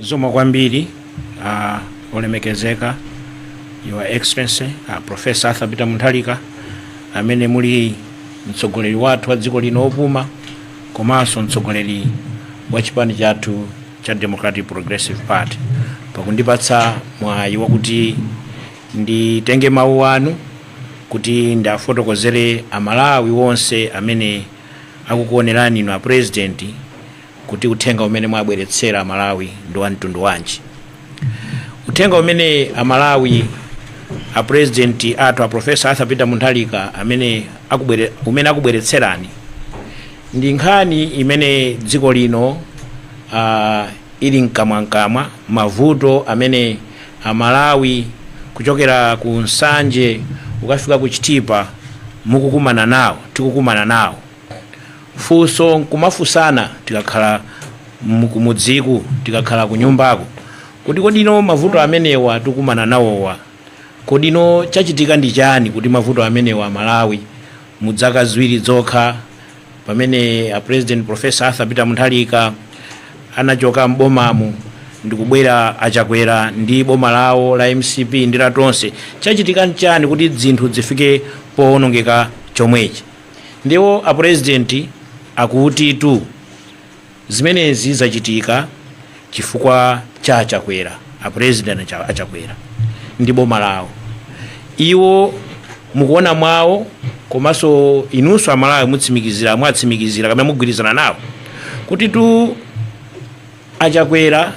Zoma kwambiri olemekezeka Your Excellency Professor Peter Mutharika amene muli mtsogoleri wathu wa dziko lino opuma komanso mtsogoleri wa chipani chathu cha Democratic Progressive Party pakundipatsa mwayi wakuti nditenge mawu anu kuti ndafotokozere amalawi wonse amene akukuonerani inu a president kuti uthenga umene mwabweretsera amalawi ndi wa mtundu wanji. Uthenga umene amalawi a president athu a Professor Peter Mutharika amene akubweretserani ndi nkhani imene dziko lino ili mkamwa mavuto amene amalawi kuchokera ku Nsanje ukafika ku Chitipa tikukumana nawo funso nkumafusana tikakhala mumudziku tikakhala ku nyumbako kuti kodino mavuto amenewa tikumana nawowa kodino chachitika ndi chani kuti mavuto amenewa Malawi mudzaka ziwiri zokha pamene a President Professor Peter Mutharika anachoka mbomamu ndikubwera achakwera ndi boma lawo la MCP ndira tonse chachitika nchani kuti zinthu zifike poonongeka chomwechi. Ndiwo a president akuti tu zimenezi zachitika chifukwa cha achakwera, a president achakwera ndi boma lawo. Iwo mukuona mwawo komanso inunso amalawi mwatsimikizira kamene mugwirizana nawo kuti tu achakwera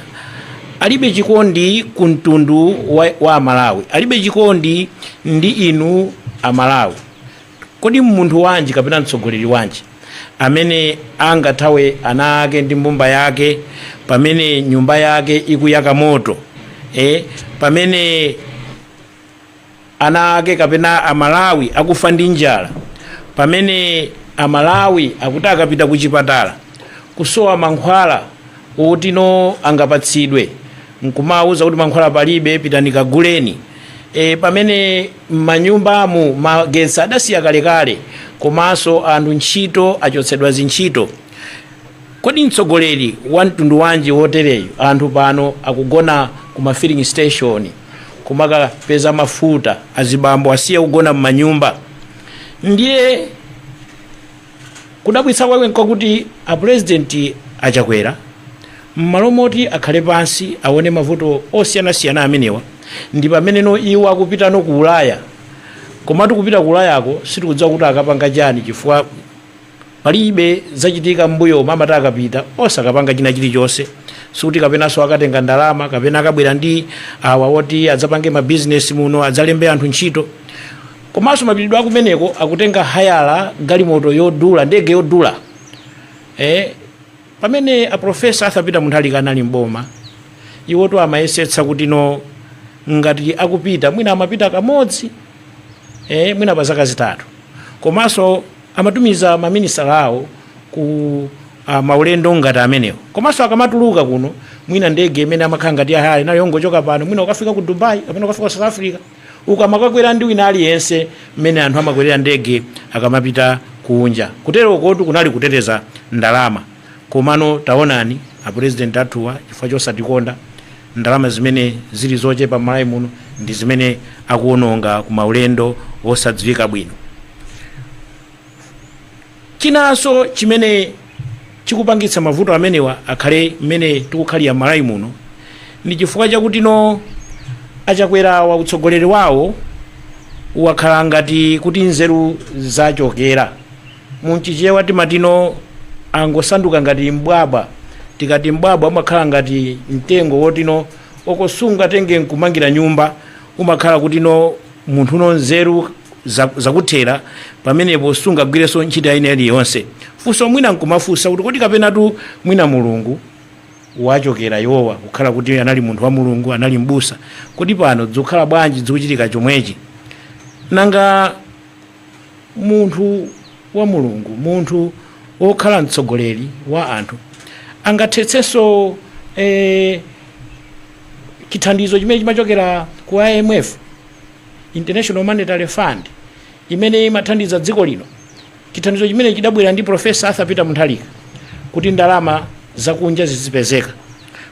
alibe chikondi ku mtundu wa amalawi, alibe chikondi ndi inu amalawi. Kodi munthu wanji kapena mtsogoleri wanji amene angathawe ana ake ndi mbumba yake pamene nyumba yake ikuyaka moto, pamene ana ake kapena amalawi akufa ndi njala, pamene amalawi akuti akapita ku chipatala kusowa mankhwala oti no angapatsidwe nkumauza kuti mankhwala palibe pitani kaguleni, pamene manyumbamu magetsi adasiya kalekale komanso anthu ntchito achotsedwa zintchito. Kodi mtsogoleri wa mtundu wanji wotereyo anthu pano akugona ku ma filling station kumakapeza mafuta, azibambo asiye kugona m'manyumba? Ndiye kudabwitsa kwake nkokuti a president achakwera mmalo moti akhale pansi aone mavuto osiyanasiyana amenewa ndi pamene no iwo akupita no ku Ulaya. Komatu kupita ku Ulayako sitikudziwa kuti akapanga chani chifukwa palibe zachitika mbuyo mama takapita osakapanga china chilichonse, sikuti kapenanso akatenga ndalama kapena akabwera ndi awa woti adzapange ma business muno adzalembe anthu ntchito. Komanso mapitidwe akumeneko akutenga hayala galimoto yodula, ndege yodula. Pamene a Professor Peter Mutharika anali mboma iwo to amayesetsa kuti no ngati akupita mwina amapita kamodzi mwina pa zaka zitatu, komanso amatumiza maminista awo ku maulendo ngati amenewo. Komanso akamatuluka kuno mwina ndege imene amakhala ngati ahali nayo yongochoka pano mwina ukafika ku Dubai kapena ukafika ku South Africa ukamakakwera ndi wina aliyense mmene anthu amakwerera ndege akamapita kunja. Kutero kotu kunali kuteteza ndalama. Komano taonani a president athuwa chifukwa chosatikonda ndalama zimene zili zochepa Malawi muno ndi zimene akuononga ku maulendo osadziwika bwino. Chinanso chimene chikupangitsa mavuto amenewa akhale mmene tikukhalira Malawi muno ndi chifukwa chakuti no achakwera wa utsogoleri wawo wakhala ngati kuti nzeru zachokera. Munchichewa timatino angosanduka ngati mbwabwa, tikati mbwabwa umakhala ngati mtengo wotino okosunga tenge nkumangira nyumba, umakhala kuti no munthu no nzeru zakuthera pamenepo sunga gwireso ntchito ine iliyonse. Funso mwina nkumafunsa kuti kodi kapena tu mwina mulungu wachokera yowa kukhala kuti anali munthu wa mulungu, anali mbusa, kodi pano dzukhala bwanji dzikuchitika chomwechi. Nanga munthu wa mulungu, munthu okhala mtsogoleri wa anthu angathetsenso chithandizo chimene chimachokera ku IMF, International Monetary Fund, imene imathandiza dziko lino. Chithandizo chimene chidabwera ndi Professor Peter Mutharika kuti ndalama zakunja zizipezeka.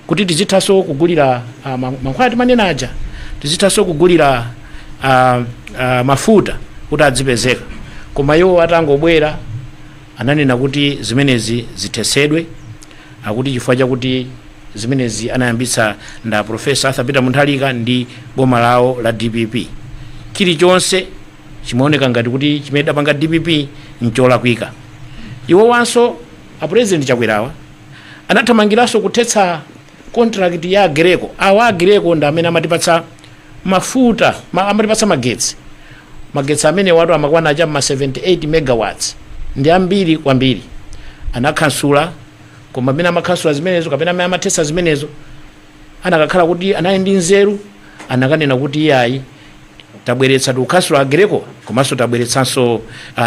kuti tizithaso kugulira mankhwala timanenaja, tizithaso kugulira mafuta kuti adzipezeka. Koma iwo atangobwera ananena kuti zimenezi zithesedwe, akuti chifukwa chakuti zimenezi anayambitsa nda Professor Peter Mutharika ndi boma lawo la DPP. Chilichonse chimaoneka ngati kuti chimene apanga DPP ncholakwika. Iwo wanso a president chakwerawa anathamangiranso kuthetsa contract ya Greco. Awa Greco ndi amene amatipatsa mafuta, amatipatsa magetsi amene watu amakwana cha 78 megawatts ndi ambiri kwambiri. Anakhansula, koma amene amakhansula zimenezo kapena amene amathetsa zimenezo anakakhala kuti anali ndi nzeru, anakanena kuti yayi tabweretsa tukhansula a Greco, komanso tabweretsanso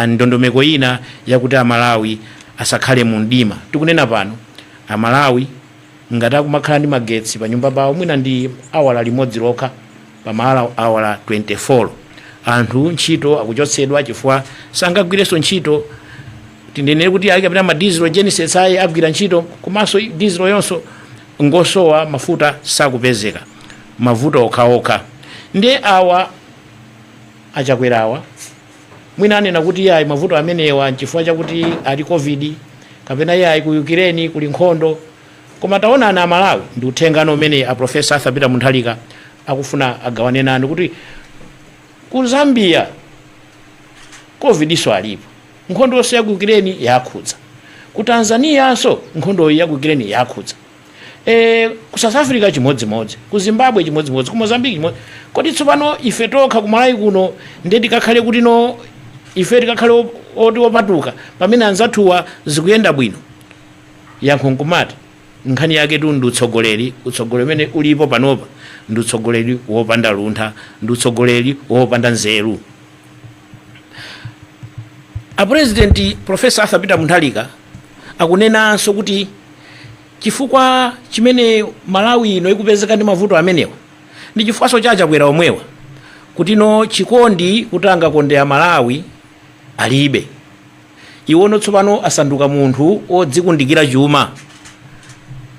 ndondomeko ina yakuti Amalawi asakhale mu mdima. Tikunena pano Amalawi ngati akumakhala ndi magetsi pa nyumba pawo mwina ndi awala limodzi lokha pa awala 24, anthu ntchito akuchotsedwa chifukwa sangagwirenso ntchito. Tinenere kuti ayi kapena diesel genesis ayi agwira ntchito, komanso diesel yonso ngosowa, mafuta sakupezeka, mavuto okhaokha. Ndi awa achakwerawa mwina anena kuti yayi mavuto amenewa chifukwa chakuti ali covid kapena yayi ku Ukraine kuli nkhondo. Koma taona ana Malawi ndi uthengano umene a Professor Peter Mutharika akufuna agawane nanu kuti ku Zambia covid iso alipo, nkhondo yonse ya ku Ukraine yakhudza, ku Tanzania so nkhondo ya ku Ukraine yakhudza, ku South Africa chimodzimodzi, ku Zimbabwe chimodzimodzi, ku Mozambique chimodzi. Kodi tsopano ife tokha ku Malawi kuno ndi tikakhale kuti no ife tikakhale oti opatuka pamene anzathuwa zikuyenda bwino? Yankho nkumati nkhani yake tu ndi utsogoleri umene ulipo panopa ndi utsogoleri wopanda luntha, ndi utsogoleri wopanda nzeru. A President Professor Peter Mutharika akunenanso kuti chifukwa chimene Malawi ino ikupezeka ndi mavuto amenewa ndi chifukwaso chachakwera omwewa, kuti no chikondi kutanga konde a Malawi alibe. Iwono tsopano asanduka munthu odzikundikira chuma.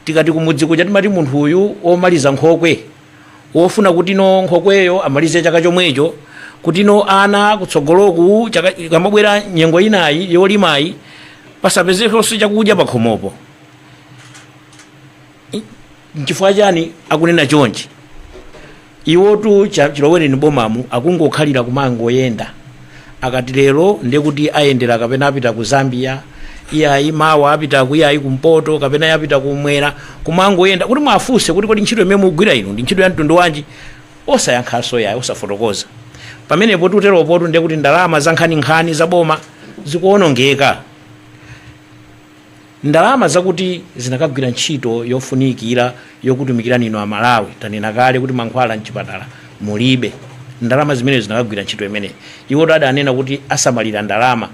Tikati kumudzi kuja timati munthu uyu omaliza nkhokwe, wofuna kuti no nkhokweyo amalize chaka chomwecho, kuti no ana kutsogoloku kamabwera nyengo inayi yolimayi pasapezekonso chakudya pakhomopo. Nchifukwa chani akunena chonchi? Iwotu chilowereni bomamu akungokhalira kumangoyenda. Akati lero ndekuti ayendera kapena apita ku Zambia, iyayi mawa apita kuyayi kumpoto kapena yapita kumwera, kumangoyenda kuti mwafunse kuti kodi ntchito imene mugwira ino ndi ntchito ya mtundu wanji, osayankhaso yayi, osafotokoza. Pamenepo tuteropoto ndekuti ndalama za nkhani za boma zikuonongeka. Ndalama zakuti zinakagwira ntchito yofunikira yokutumikira nino a Malawi, tanena kale kuti mankhwala mchipatala mulibe. Ndalama zimene zinakagwira ntchito imene iwo adanena kuti asamalira ndalama,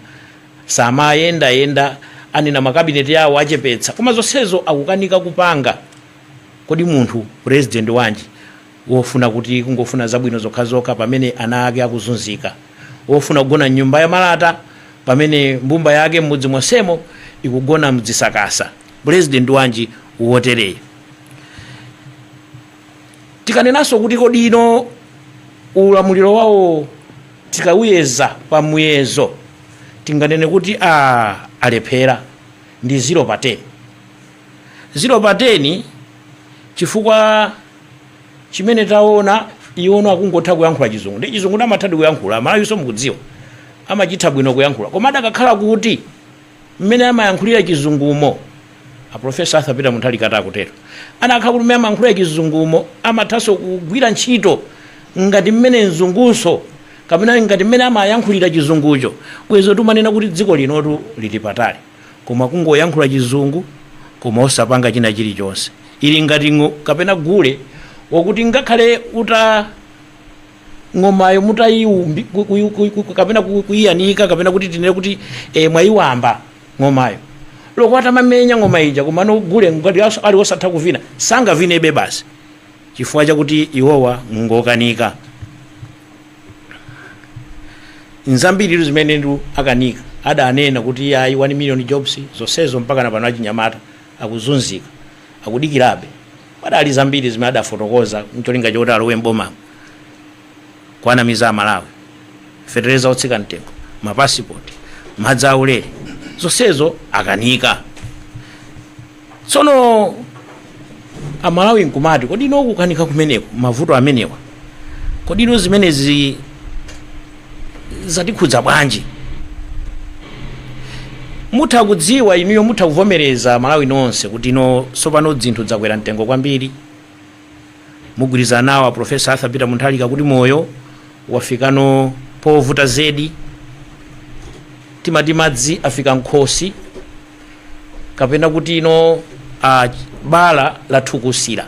samayenda anena makabineti yawo achepetsa, koma zonsezo akukanika kupanga. Kodi munthu president wanji wofuna kuti kungofuna zabwino zokhazokha pamene ana ake akuzunzika, wofuna kugona nyumba ya malata pamene mbumba yake mmudzi monsemo ikugona mdzisakasa, president wanji wotereye? Tikanenanso kuti kodi ino ulamuliro wawo tikawuyeza pa muyezo tinganene kuti alephera ndi 0/10. 0/10 chifukwa chimene taona iwono akungotha kuyankhula chizungu. Ndi chizungu amathadi kuyankhula, Malawi so mukudziwa amachitha bwino kuyankhula, koma adakakhala kuti mmene amayankhulira chizungumo a Professor Peter Mutharika takutero anakhala kuti mmene amayankhulira chizungumo amathaso kugwira ntchito ngati mmene mzunguso kapena ngati mmene amayankhulira chizungucho. Bwezo tumanena kuti dziko linotu lili patali, koma kungoyankhula chizungu koma osapanga china chilichonse. Ili ngati kapena gule wakuti ngakhale uta ngomayo mutayiwu kapena kuiyanika kapena kuti tinene kuti mwayiwamba ngomayo loko atamamenya ngoma ija koma no gule ngati ali osatha kuvina sangavinebe basi chifukwa chakuti iwowa ngokanika. Nzambiri zimene ndu akanika adanena kuti yayi 1 million jobs zonsezo mpaka na pano achinyamata akuzunzika akudikirabe. padali zambiri zimene adafotokoza mcholinga choti alowe mboma kuanamiza Malawi, fetereza otsika mtengo, mapasipoti, madzi aulere, zonsezo akanika. Tsono Amalawi nkumati kodi ino kukanika kumeneko mavuto amenewa, kodi ino zimenezi zatikhudza bwanji? Mutha kudziwa inuyo, mutha kuvomereza Malawi nonse kuti ino sopano dzinthu zakwera mtengo kwambiri. Mgwirizano Professor Peter Mutharika kuti moyo wafikano povuta zedi, timati madzi afika nkhosi, kapena kuti ino bala lathukusira.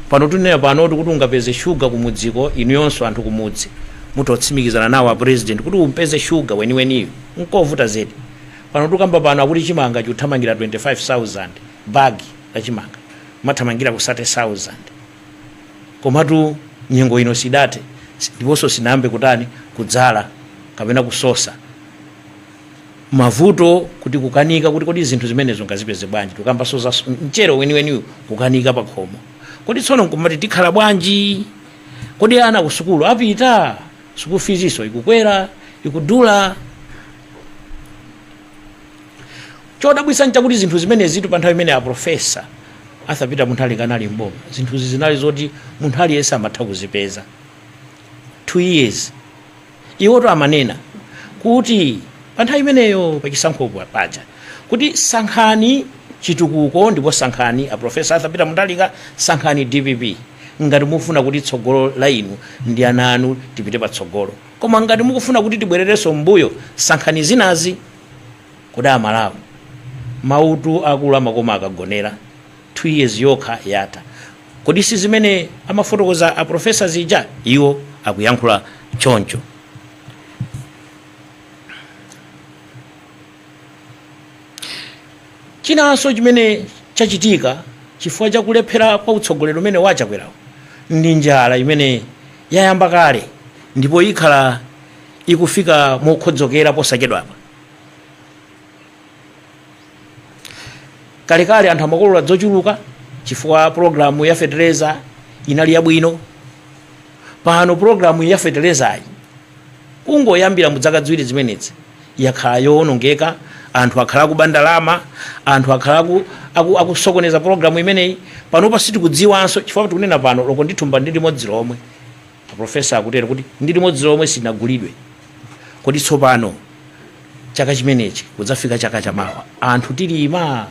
Pano tunena pano kuti ungapeze shuga kumudziko, inu yonso anthu kumudzi mutotsimikizana nawo a president kuti umpeze shuga weniweniyo nkovuta zedi. Pano tukamba pano akuti chimanga chuthamangira 25,000 bagi la chimanga mathamangira ku 30,000, komatu nyengo ino sidate ndiponso sinambe kutani kudzala kapena kusosa. Mavuto kuti kukanika kuti kodi zinthu zimenezo ngazipeze bwanji, tukamba soza mchero weniweniyo kukanika pakhomo. Kodi tsono nkumati tikhala bwanji? Kodi ana ku sukulu apita, sukulu fees ikukwera, ikudula. Chodabwisa nchakuti zinthu zimenezi tu pa nthawi imene a Professor Peter Mutharika anali mboma, zinthu zinali zoti munthu aliyense amatha kuzipeza. 2 years iwoto amanena kuti pa nthawi imeneyo pachisankhopo paja kuti sankhani chitukuko ndipo sankhani a Professor Peter Mutharika, sankhani DPP ngati mufuna kuti tsogolo la inu ndi ana anu tipite patsogolo. Koma ngati mukufuna kuti tibwererenso mbuyo, sankhani zinazi. Kodi Amalawi mautu akulu amakoma akagonera 2 years yokha yata. Kodi si zimene amafotokoza a professor zija? Iwo akuyankhula choncho. Chinanso chimene chachitika chifukwa cha kulephera kwa utsogolero umene wachakwerawo ndi njala imene yayamba kale ndipo ikhala ikufika mokhodzokera posachedwapa. Kalekale anthu amakolola zochuluka chifukwa programu ya fertilizer inali yabwino. Pano programu ya fertilizer kungoyambira mu zaka ziwiri zimenezi yakhala yowonongeka, anthu akhala kubandalama, anthu akhala akusokoneza programu imeneyi. Panopa sitikudziwanso chifukwa tikunena pano loko ndithumba ndi limodzi lomwe. Professor akutera kuti ndi limodzi lomwe sinagulidwe. Kodi tsopano chaka chimenechi kudzafika chaka chamawa anthu tilima,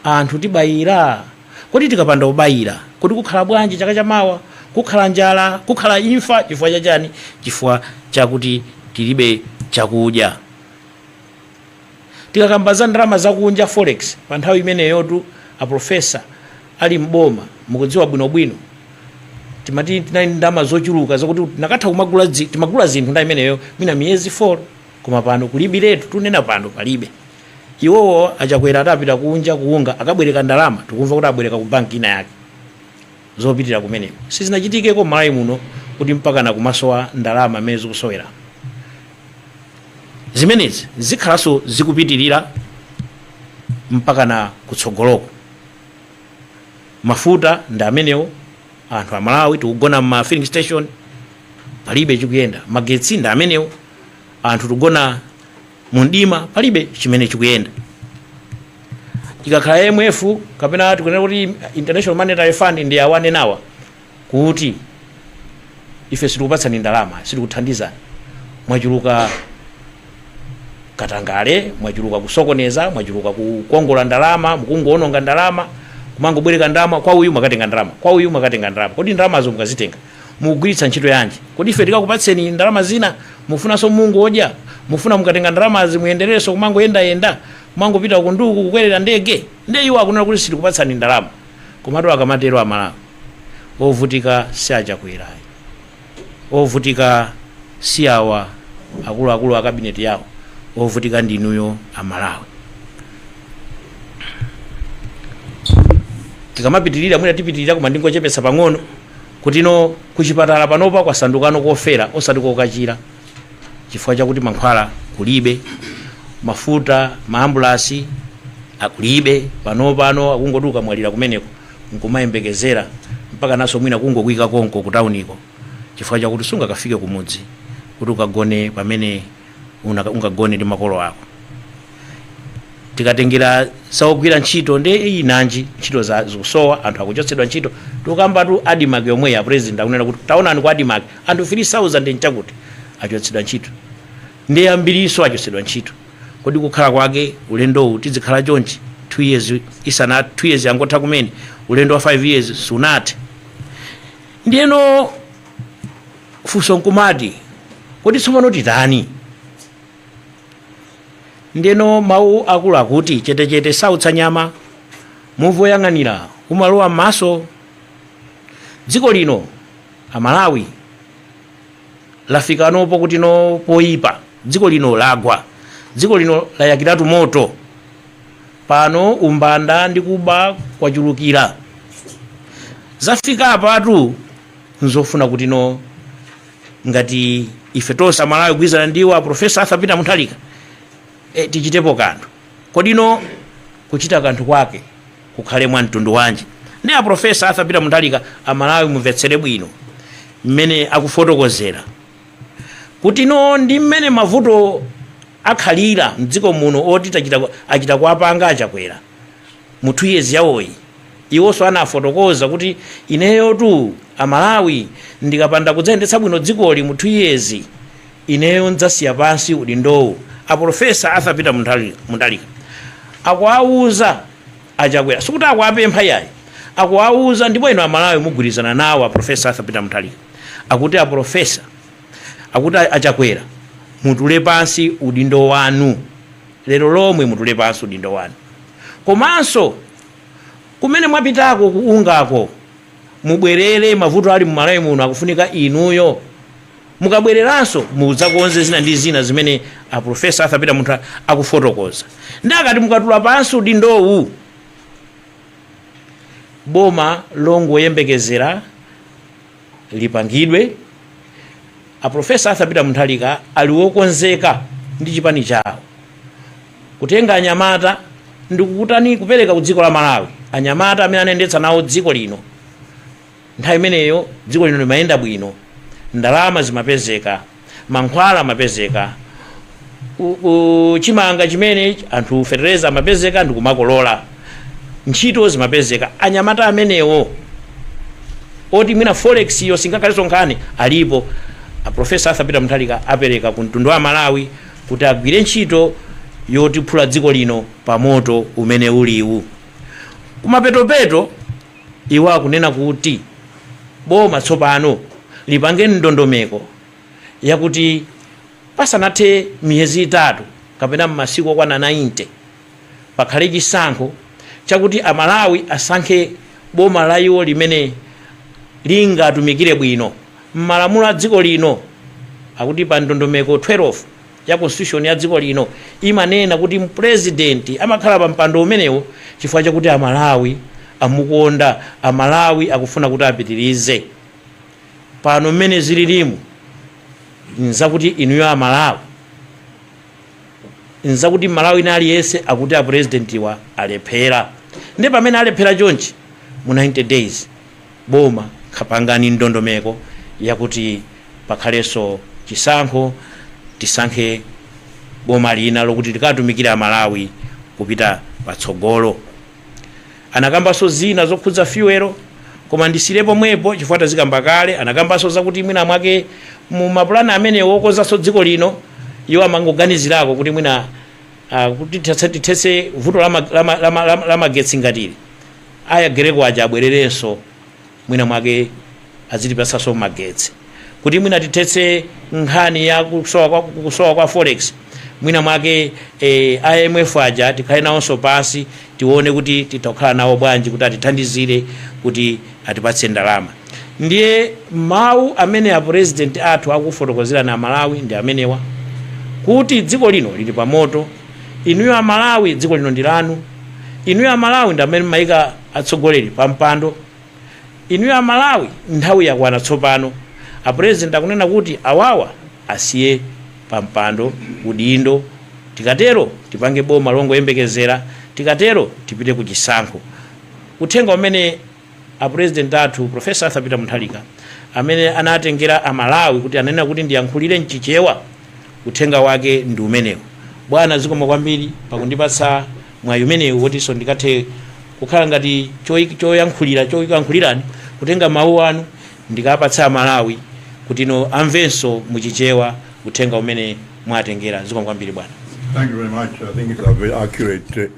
anthu tibayira. Kodi tikapanda kubayira kodi kukhala bwanji chaka chamawa? Kukhala njala, kukhala imfa. Chifukwa chachani? Chifukwa chakuti tilibe chakudya. Tikakambaza ndalama zakunja forex pa nthawi imeneyotu a Professor ali mboma mukudziwa bwinobwino timati tinali ndalama zochuluka zakuti nakatha timagula zinthu nthawi imeneyo mina miyezi 4. Koma pano kulibiretu, tunena pano palibe. Iwowo achakwera atapita kunja kuunga akabwereka ndalama, tikumva kuti abwereka ku banki ina yake zopitirira kumeneko. Sizinachitikeko Malawi muno kuti mpaka na kumasowa ndalama amene zikusowera. Zimenezi zikhalaso zikupitirira mpaka na kutsogoloko. Mafuta ndi amenewo, anthu a Malawi tikugona ma filling station palibe chikuyenda. Magetsi ndi amenewo, anthu tikugona mundima palibe chimene chikuyenda. Ikakhala IMF kapena tikunena kuti International Monetary Fund ndi awane nawa kuti ife sitikupatsani ndalama, sitikuthandizani. Mwachuluka katangale, mwachuluka kusokoneza, mwachuluka kukongola ndalama, mukungoononga ndalama, kumangobwereka ndalama kwa uyu makatenga ndalama, kwa uyu makatenga ndalama. Kodi ndalamazo mukazitenga mugwiritsa ntchito yanji? Kodi ife tikakupatseni ndalama zina mufunanso mungu odya, mufuna mukatenga ndalama zimuyendereso kumangoyenda kumangopita kunduku kukwerera ndege? Ndiye iwo akunena kuti sitikupatsani ndalama. Komatu akamatero a Malawi ovutika si achakwerayi, ovutika si awa akuluakulu a kabineti yawo, ovutika ndinuyo a Malawi. Tikamapitirira mwina tipitirira koma ndingochepesa pang'ono kuti no kuchipatala panopa kwasandukano kofera osati kokachira chifukwa chakuti mankhwala kulibe, mafuta maambulasi akulibe. Pano akungoduka mwalira kumeneko nkumayembekezera mpaka naso mwina kungokwika konko kutauniko chifukwa chakuti sungakafike kumudzi kuti ukagone pamene ungagone ndi makolo ako. Tikatengera saogwira ntchito ndi inanji ntchito za zikusowa anthu akuchotsedwa ntchito tukamba tu Adimak yomwe ya president akunena kuti taonani kwa Adimak anthu 3000 nchakuti achotsedwa ntchito ndi ambiriso achotsedwa ntchito. Kodi kukhala kwake ulendowu tizikhala chonchi 2 years isana 2 years angotha kumene ulendo wa 5 years sunathe. Ndiyeno funso nkumati kodi tsopano titani? Ndiyeno mawu akulu akuti chetechete sautsa nyama muvu oyang'anira kumalowa m'maso. Dziko lino Amalawi lafika nopo kuti no poyipa, dziko lino lagwa, dziko lino layakiratu moto, pano umbanda ndi kuba kwachulukira. Zafika apatu nzofuna kuti no ngati ife tonse Amalawi kugwirizana ndiwa Professor Peter Mutharika tichitepo kanthu. Kodino kuchita kanthu kwake kukhale mwa mtundu wanji. Ndi a Professor Peter Mutharika Amalawi mumvetsere bwino mmene akufotokozera kuti no ndi mmene mavuto akhalira mdziko muno oti achita kuapanga achakwera mu 2 years yawoyi. Iwonso anafotokoza kuti ineyo tu Amalawi ndikapanda kudzayendetsa bwino dzikoli mu 2 years ineyo ndzasiya pansi udindowu. A Professor Peter Mutharika akuwauza achakwera sikuti akuapempha yayi, akuwauza ndipo ino Amalawi mugwirizana nawo a Professor Peter Mutharika akuti a professor akuti achakwera mutule pansi udindo wanu lero lomwe, mutule pansi udindo wanu. Komanso kumene mwapitako kuungako mubwerere, mavuto ali mmalawi muno akufunika inuyo mukabwereranso mudzakonze zina ndi zina zimene a Professor Peter Mutharika akufotokoza. Ndakati mukatula pansi udindowu boma longoyembekezera lipangidwe. A Professor Peter Mutharika ali wokonzeka ndi chipani chawo kutenga anyamata ndikukutani kupereka ku dziko la Malawi, anyamata amene anayendetsa nawo dziko lino. Nthawi imeneyo dziko lino limayenda bwino, ndalama zimapezeka, mankhwala amapezeka, chimanga chimene anthu fertilizer amapezeka ndikumakolola, ntchito zimapezeka. Anyamata amenewo oti mwina forex yo singakhaleso nkhani alipo, a Professor Peter Mutharika apereka ku mtundu wa Malawi kuti agwire ntchito yotiphula dziko lino pa moto umene uliwu. Kumapetopeto iwo akunena kuti boma tsopano lipange ndondomeko yakuti pasanathe miyezi 3 kapena masiku okwana 90 pakhale chisankho chakuti Amalawi asankhe boma la iwo limene lingatumikire bwino m'malamulo a dziko lino. Akuti pa ndondomeko 12 ya constitution ya dziko lino imanena kuti president amakhala pa mpando umenewo chifukwa chakuti Amalawi amukonda, Amalawi akufuna kuti apitirize. Pano mmene zililimu nzakuti inuyo Amalawi, nzakuti Malawi nali yese akuti a president wa alephera. Ndi pamene alephera chonchi mu 90 days boma khapangani ndondomeko yakuti pakhaleso chisankho, tisankhe boma lina lokuti likatumikira Malawi kupita patsogolo. Anakambaso zina zokhudza fuelo koma ndisilepo mwepo chifukwa tazikamba kale. Anakambaso zakuti mwina mwake mu mapulani amene wokonzaso dziko lino iwo amangoganizirako kuti mwina kuti tithetse vuto la magetsi ngatili aya gereko aja abwererenso mwina mwake azitipasaso magetsi, kuti mwina tithetse nkhani ya kusowa kwa forex mwina mwake IMF aja tikhale nawonso pansi tione kuti titakhala nawo bwanji kuti atithandizire kuti atipatse ndalama. Ndiye mawu amene a president athu akufotokozera na Malawi ndi amenewa kuti dziko lino lili pa moto. Inuyo a Malawi dziko lino ndi lanu, inuyo a Malawi ndi amene maika atsogoleri pa mpando, inuyo a Malawi nthawi yakwana tsopano. A president akunena kuti awawa asiye pa mpando udindo, tikatero tipange boma longoyembekezera, tikatero tipite ku chisankho. Uthenga umene a president athu Professor Peter Mutharika amene anatengera amalawi kuti anena kuti ndiyankhulire mchichewa, uthenga wake ndi umenewu. Bwana zikomo kwambiri pakundipatsa mwayi umenewu wotinso ndikathe kukhala ngati choyankhulirani kutenga mawu anu ndikapatsa amalawi kuti amvenso muchichewa uthenga umene mwatengera. Zikomo kwambiri bwana. Thank you very much. I think it's a very accurate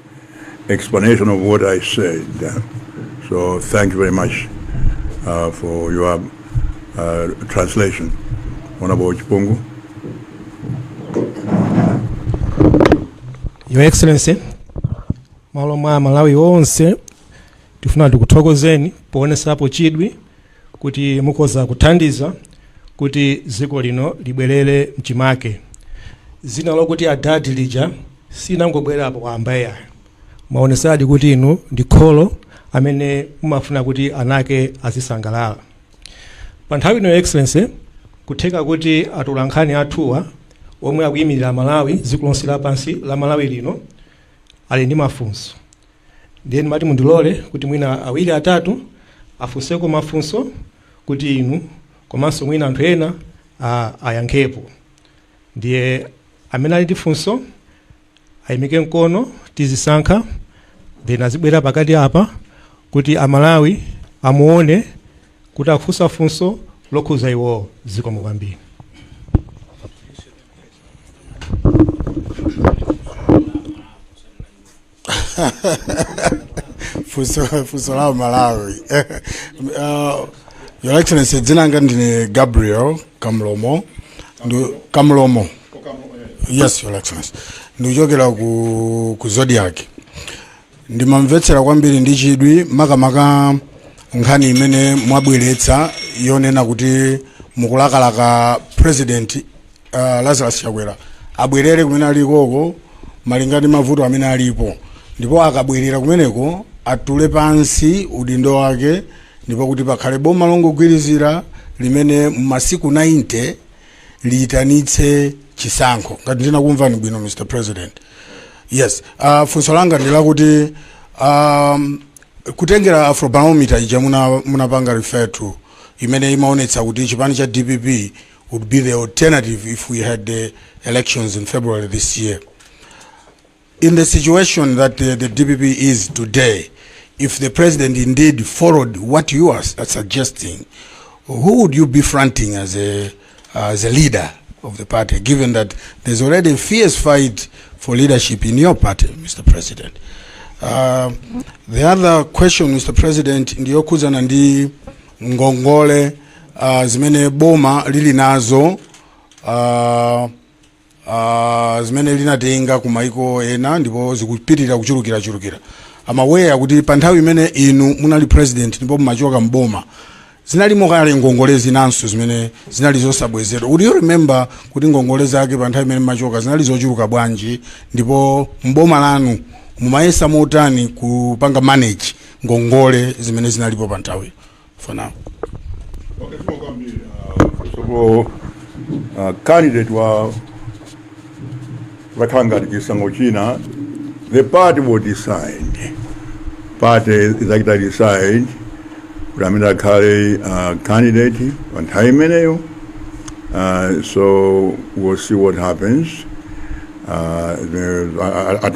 explanation of what I said. So thank you very much for your translation. Honorable Chipungu. Your Excellency, malomwa Malawi onse tifuna tikuthokozeni poonetsapo chidwi kuti mukoza kuthandiza kuti dziko lino libwerere mchimake. Zina lokuti adadi lija sinangobwerapo kwa ambaye maonesadi kuti inu ndi kholo amene mumafuna kuti anake azisangalala. Pa nthawi ino, Your Excellency, kutheka kuti atolankhani athuwa omwe akuyimirira Malawi dziko lonse lapansi la Malawi lino ali ndi mafunso. Ndiye mati mundilole kuti mwina awiri atatu afunseko mafunso kuti inu komanso mwina anthu ena ayankhepo. Ndiye amene ali ndi funso ayimike mkono tizisankha, then azibwera pakati apa kuti amalawi amuone kuti akufunsa funso lokhuza iwo. Zikomo kwambiri. Funso la Malawi. Your Excellency, dzina langa ndine Gabriel Kamlomo. Kamlomo. Yes, Your Excellency. Ndikuchokera ku Zodiac. Ndimamvetsera kwambiri ndi chidwi makamaka nkhani imene mwabweretsa yonena kuti mukulakalaka President Lazarus Chakwera abwerere kumene alikoko malingana mavuto amene alipo, ndipo akabwerera kumeneko atule pansi udindo wake, ndipo kuti pakhale boma longogwirizira limene masiku 90 liyitanitse chisankho. Ngati ndinakumvani bwino Mr. President. Yes, funso langa ndila kuti kutengera Afrobarometer ija munapanga refer to imene imaonetsa kuti chipani cha DPP would be the alternative if we had the elections in February this year. In the situation that the DPP is today, if the president indeed followed what you are suggesting, who would you be fronting as a leader of the party, given that there's already a fierce fight for leadership in your party, Mr. President? The other question, Mr. President, ndiyo kuzana ndi ngongole zimene boma lili nazo zimene linatenga kumaiko ena ndipo zikupitirira kuchulukira. Amaware kuti pa nthawi imene inu munali president ndipo mumachoka mboma zinalimo kale ngongole zinanso zimene zinali zosabwezedwa. Would you remember kuti ngongole zake pa nthawi imene mumachoka zinali zochuluka bwanji, ndipo mboma lanu mumayesa motani kupanga manage ngongole zimene zinalipo pa nthawi? For now. Okay, first of all, candidate wa Rakangati Kisangochina, the party will decide. Party is like to decide. Ramina Kari candidate on time menu. So we'll see what happens. At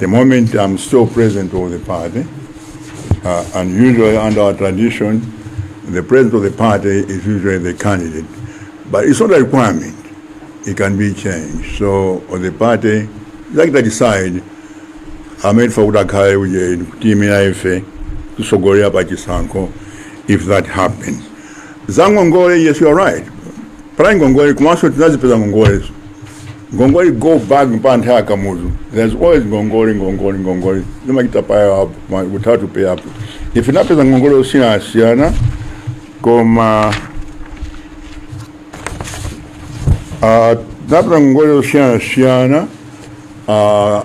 the moment, I'm still president of the party. And usually under our tradition, the president of the party is usually the candidate. But it's not a requirement. It can be changed. So on the party, like to decide, I made for Udakai with team IFA to Sogoria Pachisanko if that happens. Zangongore, yes, you're right. Prime Gongore, Kumaso Tazipeza Gongore. Gongore go back in Pantaka Muzu. There's always Gongore. You might pay up without to pay up. If you're not paying Gongore, Siana, come Siana,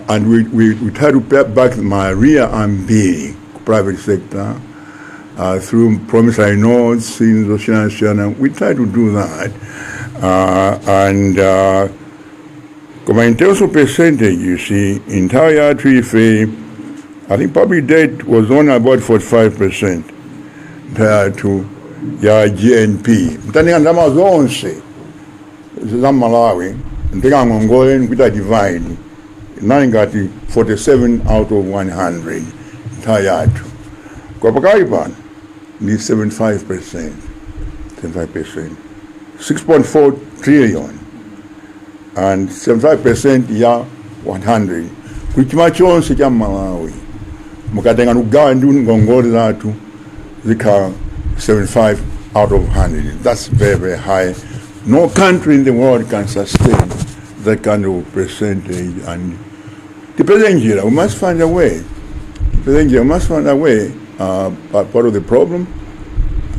and we try to pay back Maria and B, private sector, through promissory notes in Siana. We try to do that. In terms of percentage, you see, entire tree fee, I think public debt was only about 45%. compared to ya GNP. Mtandika ndama zonse za Malawi, mtandika ngongole nkuita divide, nani ngati 47 out of 100 tayatu. Kwa pakari pan, ni 75%. 6.4 trillion and 75% ya 100. Kuchima chonse cha Malawi. Mukatenga nugawa ndi ngongole zatu zika 75 out of 100. That's very, very high. No country in the world can sustain that kind of percentage. And the president, we must find a way. The president must find a way. Part of the problem,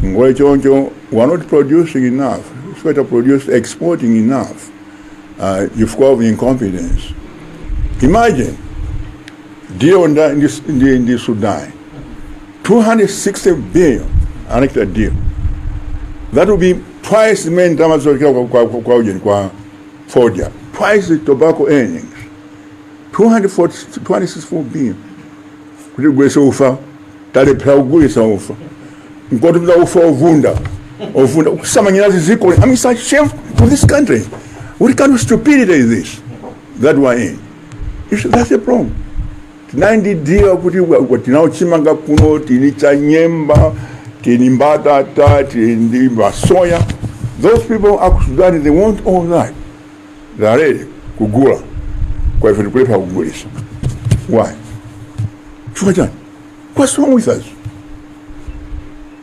we're not producing enough. We're not exporting enough. You've got incompetence. Imagine, deal in the Sudan, 260 billion, another deal. That will be twice the main damage of Fordia, twice the tobacco earnings. 264 billion. Could you go so far? That the Plaugu is over. Go to the Vunda. Someone else is equal. I mean, it's a shame for this country. What kind of stupidity is this? That we're in. That's the problem. 90 deal kuti what now chimanga kuno tinicha nyemba tinimbata tinimba soya. Those people actually they want all that. They are ready kugula kwa hivyo kulepa kugulisha. Why? What's wrong with us?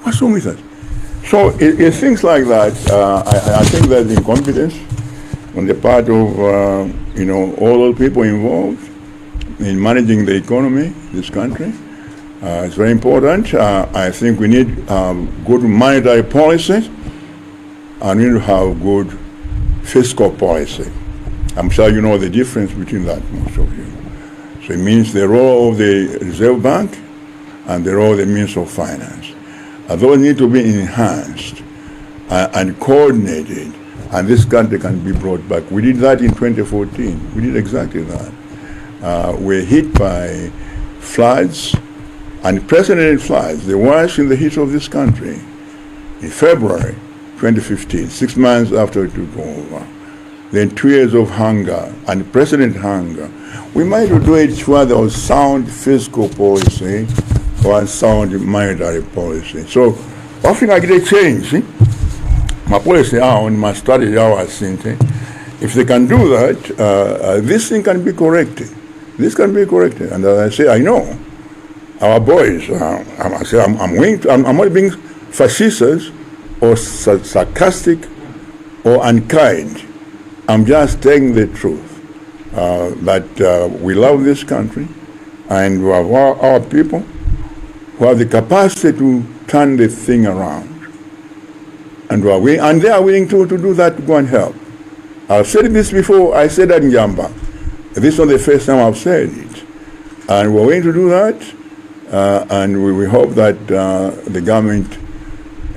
What's wrong with us? So in things like that, I think there's incompetence on the part of all the people involved in managing the economy in this country. It's very important. I think we need good monetary policy, and we need to have good fiscal policy. I'm sure you know the difference between that, most of you. So it means the role of the Reserve Bank and the role of the Minister of Finance. Those need to be enhanced and coordinated, and this country can be brought back. We did that in 2014. We did exactly that. We're hit by floods, unprecedented floods, the worst in the history of this country. In February 2015, 6 months after it took over, then 2 years of hunger, unprecedented hunger. We might do it where there was sound fiscal policy or sound monetary policy. So, often I get a change. My policy and my strategy if they can do that, this thing can be corrected. This can be corrected. And as I say, I know our boys, I'm not being facetious or sarcastic or unkind. I'm just telling the truth, that we love this country and we have our people who have the capacity to turn the thing around. And they are willing to do that, to go and help. I've said this before, I said that in Jamba. This is not the first time I've said it. And we're willing to do that, and we hope that the government,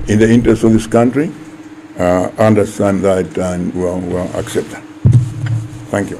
in the interest of this country, understand that and will accept that. Thank you.